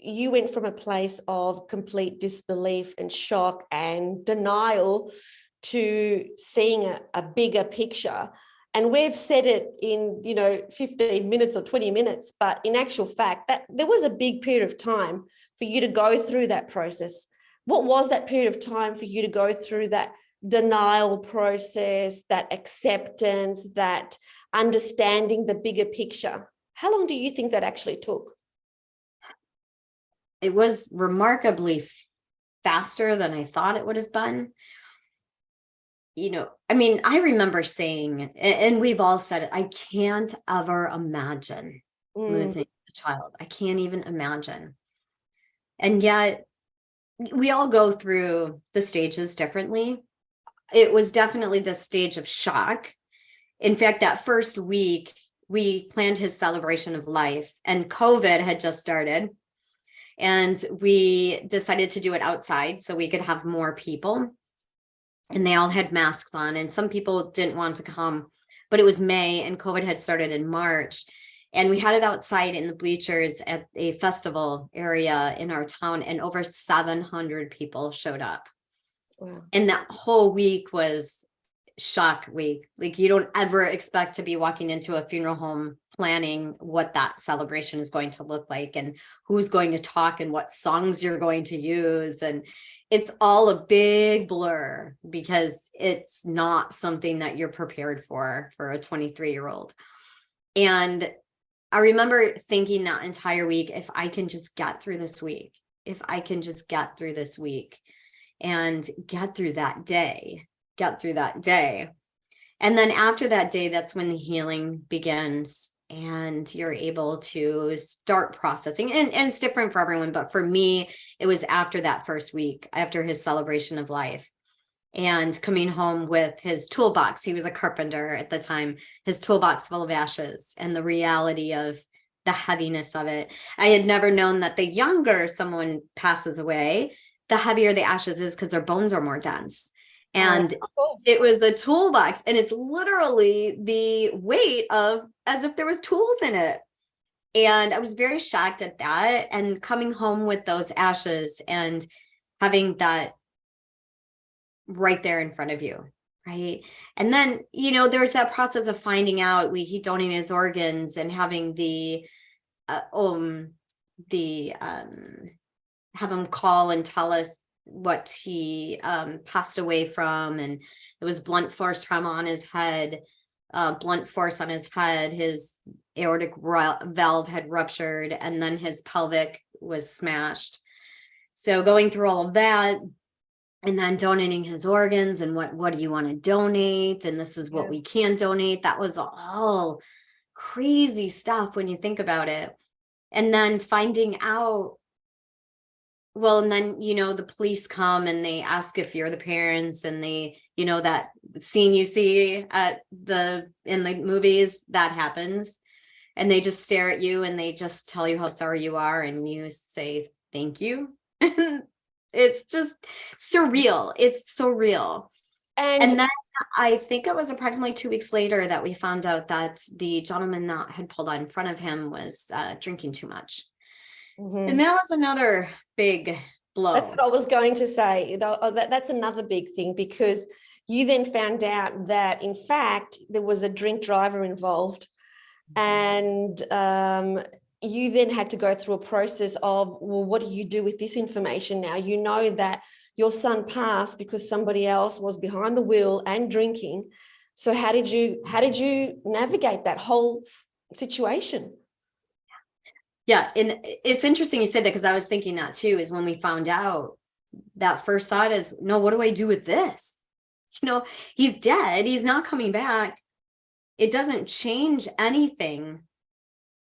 you went from a place of complete disbelief and shock and denial to seeing a bigger picture. And we've said it in, 15 minutes or 20 minutes, but in actual fact, that there was a big period of time for you to go through that process. What was that period of time for you to go through that denial process, that acceptance, that understanding the bigger picture? How long do you think that actually took? It was remarkably faster than I thought it would have been. I remember saying, and we've all said it, I can't ever imagine losing a child. I can't even imagine. And yet we all go through the stages differently. It was definitely the stage of shock. In fact, that first week, we planned his celebration of life, and COVID had just started. And we decided to do it outside so we could have more people. And they all had masks on, and some people didn't want to come, but it was May and COVID had started in March. And we had it outside in the bleachers at a festival area in our town, and over 700 people showed up. Wow. And that whole week was shock week. Like, you don't ever expect to be walking into a funeral home planning what that celebration is going to look like and who's going to talk and what songs you're going to use. And it's all a big blur because it's not something that you're prepared for a 23-year-old. And I remember thinking that entire week, if I can just get through this week, and get through that day. And then after that day, that's when the healing begins and you're able to start processing. And it's different for everyone, but for me, it was after that first week, after his celebration of life, and coming home with his toolbox. He was a carpenter at the time, his toolbox full of ashes, and the reality of the heaviness of it. I had never known that the younger someone passes away, the heavier the ashes is, because their bones are more dense. And it was the toolbox, and it's literally the weight of as if there was tools in it. And I was very shocked at that, and coming home with those ashes and having that right there in front of you, right? And then, there's that process of finding out he donated his organs and having have him call and tell us what he passed away from. And it was blunt force trauma on his head, blunt force on his head. His aortic valve had ruptured, and then his pelvic was smashed. So going through all of that, and then donating his organs, and what do you want to donate? And this is what we can donate. That was all crazy stuff when you think about it. And then finding out, and then, the police come and they ask if you're the parents, and they, that scene you see in the movies, that happens. And they just stare at you and they just tell you how sorry you are, and you say, thank you. It's just surreal. It's so real. And then I think it was approximately 2 weeks later that we found out that the gentleman that had pulled out in front of him was drinking too much. Mm-hmm. And that was another big blow. That's what I was going to say. That's another big thing, because you then found out that, in fact, there was a drink driver involved. And you then had to go through a process of, well, what do you do with this information now? You know that your son passed because somebody else was behind the wheel and drinking. So how did you navigate that whole situation? Yeah, and it's interesting you said that, because I was thinking that too, is when we found out, that first thought is, no, what do I do with this? He's dead. He's not coming back. It doesn't change anything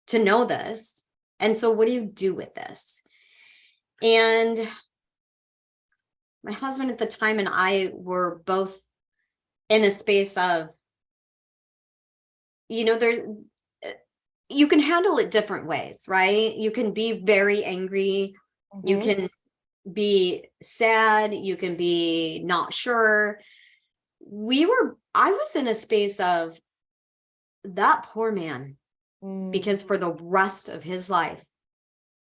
to know this. And so what do you do with this? And my husband at the time and I were both in a space of, you can handle it different ways, right? You can be very angry. Mm-hmm. You can be sad. You can be not sure. I was in a space of, that poor man, because for the rest of his life,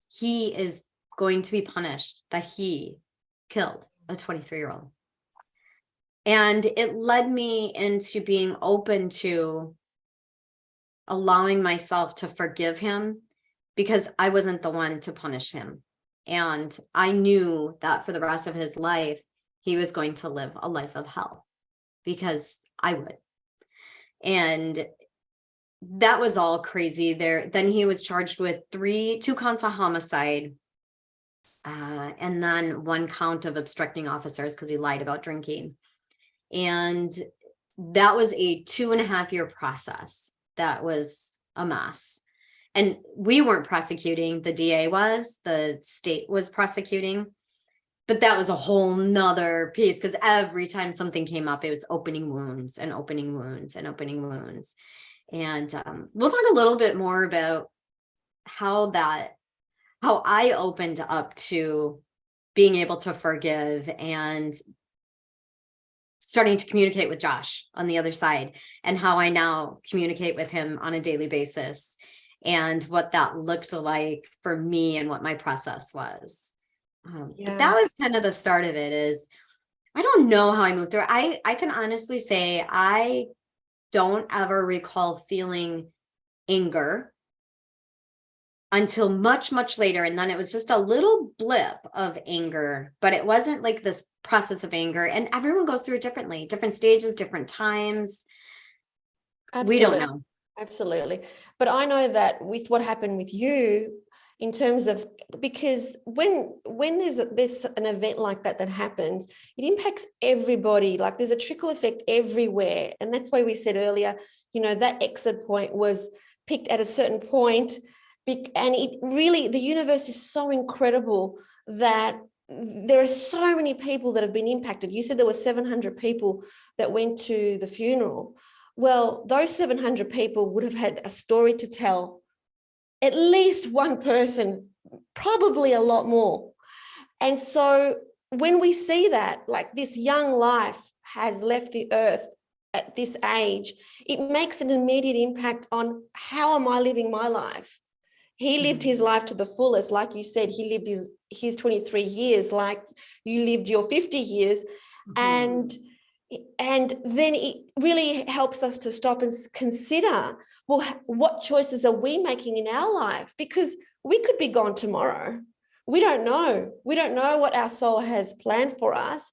he is going to be punished that he killed a 23-year-old. And it led me into being open to allowing myself to forgive him, because I wasn't the one to punish him. And I knew that for the rest of his life, he was going to live a life of hell, because I would. And that was all crazy there. Then he was charged with 2 counts of homicide, and then 1 count of obstructing officers because he lied about drinking. And that was a 2.5-year process. That was a mess. And we weren't prosecuting, the DA was, the state was prosecuting. But that was a whole nother piece, because every time something came up, it was opening wounds and opening wounds and opening wounds. And we'll talk a little bit more about how I opened up to being able to forgive and starting to communicate with Josh on the other side, and how I now communicate with him on a daily basis, and what that looked like for me and what my process was. But that was kind of the start of it. Is I don't know how I moved through. I can honestly say I don't ever recall feeling anger until much, much later. And then it was just a little blip of anger, but it wasn't like this process of anger. And everyone goes through it differently, different stages, different times. Absolutely. We don't know. Absolutely. But I know that with what happened with you, in terms of, because when there's an event like that happens, it impacts everybody. Like there's a trickle effect everywhere. And that's why we said earlier, that exit point was picked at a certain point. And it really, the universe is so incredible that there are so many people that have been impacted. You said there were 700 people that went to the funeral. Well, those 700 people would have had a story to tell. At least one person, probably a lot more. And so when we see that, like this young life has left the earth at this age, it makes an immediate impact on how am I living my life? He lived his life to the fullest. Like you said, he lived his 23 years, like you lived your 50 years. And then it really helps us to stop and consider, well, what choices are we making in our life? Because we could be gone tomorrow. We don't know. We don't know what our soul has planned for us.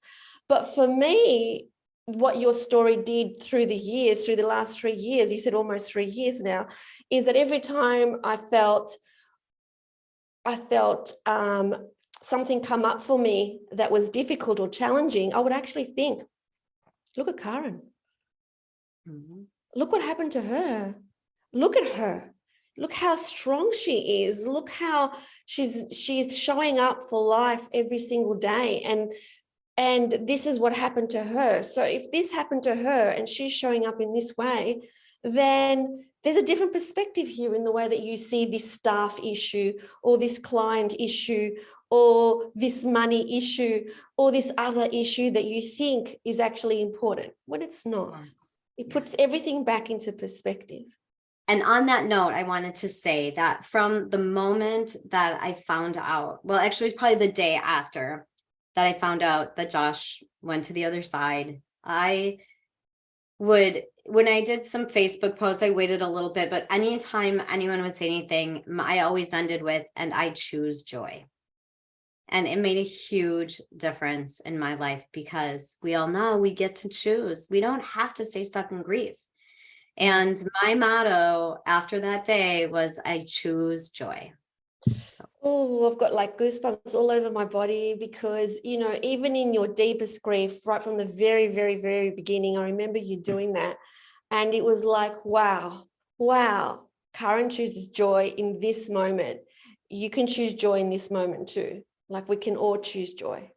But for me, what your story did through the last 3 years, you said almost 3 years now, is that every time I felt something come up for me that was difficult or challenging, I would actually think, look at Caryn. Look what happened to her. Look at her. Look how strong she is. Look how she's showing up for life every single day. And this is what happened to her. So if this happened to her and she's showing up in this way, then there's a different perspective here in the way that you see this staff issue or this client issue or this money issue or this other issue that you think is actually important when it's not. It puts everything back into perspective. And on that note, I wanted to say that from the moment that I found out, well, actually, it was probably the day after that I found out that Josh went to the other side, when I did some Facebook posts, I waited a little bit, but anytime anyone would say anything, I always ended with, and I choose joy. And it made a huge difference in my life, because we all know we get to choose. We don't have to stay stuck in grief. And my motto after that day was, I choose joy. Oh, I've got like goosebumps all over my body, because, even in your deepest grief, right from the very, very, very beginning, I remember you doing that. And it was like, wow, Caryn chooses joy in this moment. You can choose joy in this moment too. Like we can all choose joy.